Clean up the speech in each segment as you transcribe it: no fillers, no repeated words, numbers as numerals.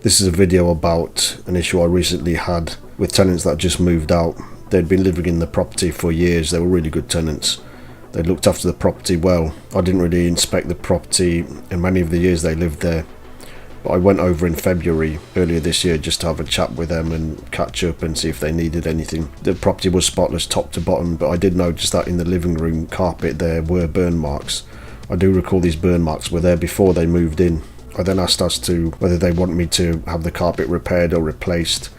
This is a video about an issue I recently had with tenants that just moved out. They'd been living in the property for years. They were really good tenants. They looked after the property well. I didn't really inspect the property in many of the years they lived there. But I went over in February earlier this year just to have a chat with them and catch up and see if they needed anything. The property was spotless top to bottom, but I did notice that in the living room carpet there were burn marks. I do recall these burn marks were there before they moved in. I then asked as to whether they want me to have the carpet repaired or replaced,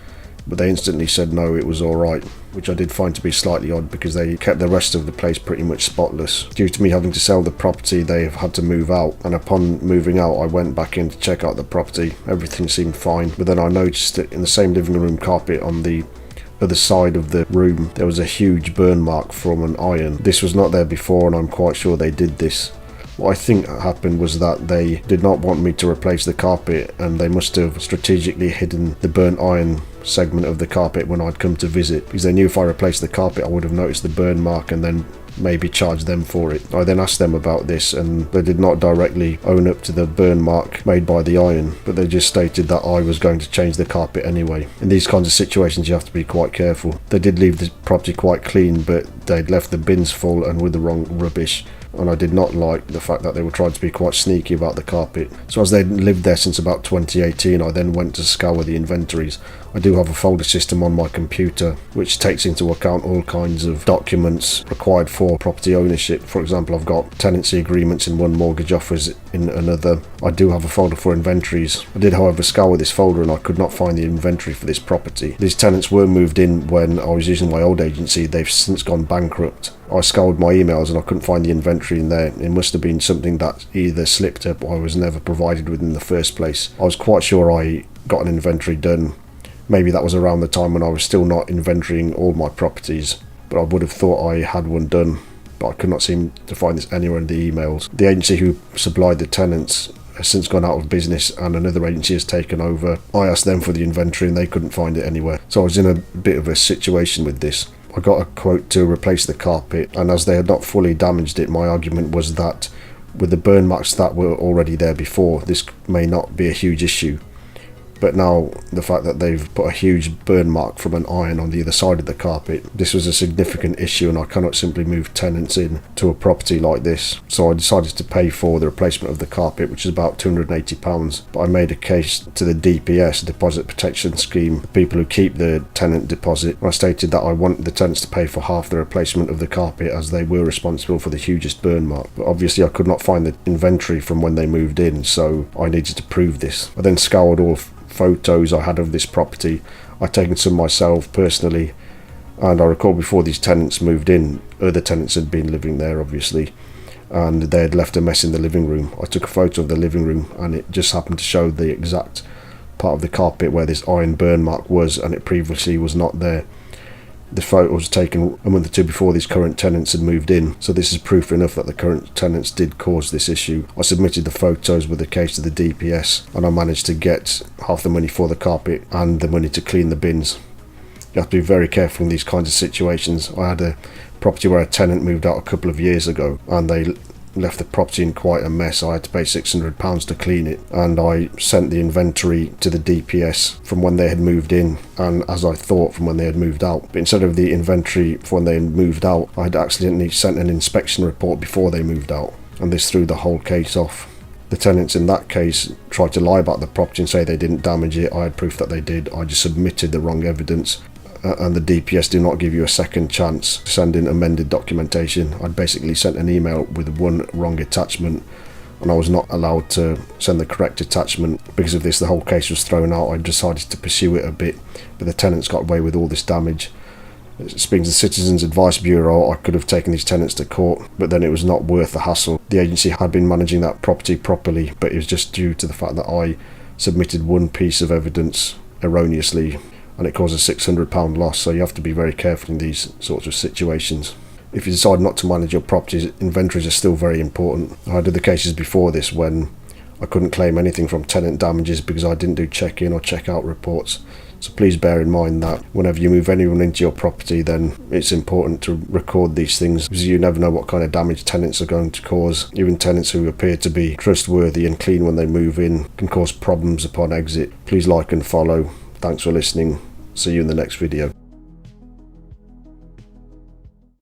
but they instantly said no, it was alright, which I did find to be slightly odd because they kept the rest of the place pretty much spotless. Due to me having to sell the property, they have had to move out, and upon moving out I went back in to check out the property. Everything seemed fine, but then I noticed that in the same living room carpet on the other side of the room there was a huge burn mark from an iron. This was not there before, and I'm quite sure they did this. What I think happened was that they did not want me to replace the carpet, and they must have strategically hidden the burnt iron segment of the carpet when I'd come to visit, because they knew if I replaced the carpet I would have noticed the burn mark and then maybe charge them for it. I then asked them about this, and they did not directly own up to the burn mark made by the iron, but they just stated that I was going to change the carpet anyway. In these kinds of situations you have to be quite careful. They did leave the property quite clean, but they'd left the bins full and with the wrong rubbish, and I did not like the fact that they were trying to be quite sneaky about the carpet. So as they'd lived there since about 2018, I then went to scour the inventories. I do have a folder system on my computer which takes into account all kinds of documents required for property ownership. For example, I've got tenancy agreements in one, mortgage offers in another. I do have a folder for inventories. I did however scour this folder and I could not find the inventory for this property. These tenants were moved in when I was using my old agency. They've since gone bankrupt. I scoured my emails and I couldn't find the inventory in there. It must have been something that either slipped up or I was never provided with in the first place. I was quite sure I got an inventory done. Maybe that was around the time when I was still not inventorying all my properties, but I would have thought I had one done, but I could not seem to find this anywhere in the emails. The agency who supplied the tenants has since gone out of business and another agency has taken over. I asked them for the inventory and they couldn't find it anywhere. So I was in a bit of a situation with this. I got a quote to replace the carpet, and as they had not fully damaged it, my argument was that with the burn marks that were already there before, this may not be a huge issue. But now the fact that they've put a huge burn mark from an iron on the other side of the carpet, this was a significant issue, and I cannot simply move tenants in to a property like this. So I decided to pay for the replacement of the carpet, which is about £280. But I made a case to the DPS, Deposit Protection Scheme, the people who keep the tenant deposit. I stated that I wanted the tenants to pay for half the replacement of the carpet as they were responsible for the hugest burn mark. But obviously I could not find the inventory from when they moved in, so I needed to prove this. I then scoured all photos I had of this property. I'd taken some myself personally, and I recall before these tenants moved in, other tenants had been living there obviously, and they had left a mess in the living room. I took a photo of the living room and it just happened to show the exact part of the carpet where this iron burn mark was, and it previously was not there. The photo was taken a month or two before these current tenants had moved in, so this is proof enough that the current tenants did cause this issue. I submitted the photos with the case to the DPS, and I managed to get half the money for the carpet and the money to clean the bins. You have to be very careful in these kinds of situations. I had a property where a tenant moved out a couple of years ago and they left the property in quite a mess. I had to pay £600 to clean it, and I sent the inventory to the DPS from when they had moved in, and as I thought from when they had moved out. But instead of the inventory for when they had moved out, I had accidentally sent an inspection report before they moved out, and this threw the whole case off. The tenants in that case tried to lie about the property and say they didn't damage it. I had proof that they did. I just submitted the wrong evidence, and the DPS do not give you a second chance to send in amended documentation. I'd basically sent an email with one wrong attachment, and I was not allowed to send the correct attachment. Because of this, the whole case was thrown out. I decided to pursue it a bit, but the tenants got away with all this damage. Speaking to the Citizens Advice Bureau, I could have taken these tenants to court, but then it was not worth the hassle. The agency had been managing that property properly, but it was just due to the fact that I submitted one piece of evidence erroneously, and it caused a £600 loss. So you have to be very careful in these sorts of situations. If you decide not to manage your properties, inventories are still very important. I had other cases before this when I couldn't claim anything from tenant damages because I didn't do check-in or check-out reports. So please bear in mind that whenever you move anyone into your property, then it's important to record these things, because you never know what kind of damage tenants are going to cause. Even tenants who appear to be trustworthy and clean when they move in can cause problems upon exit. Please like and follow. Thanks for listening. See you in the next video.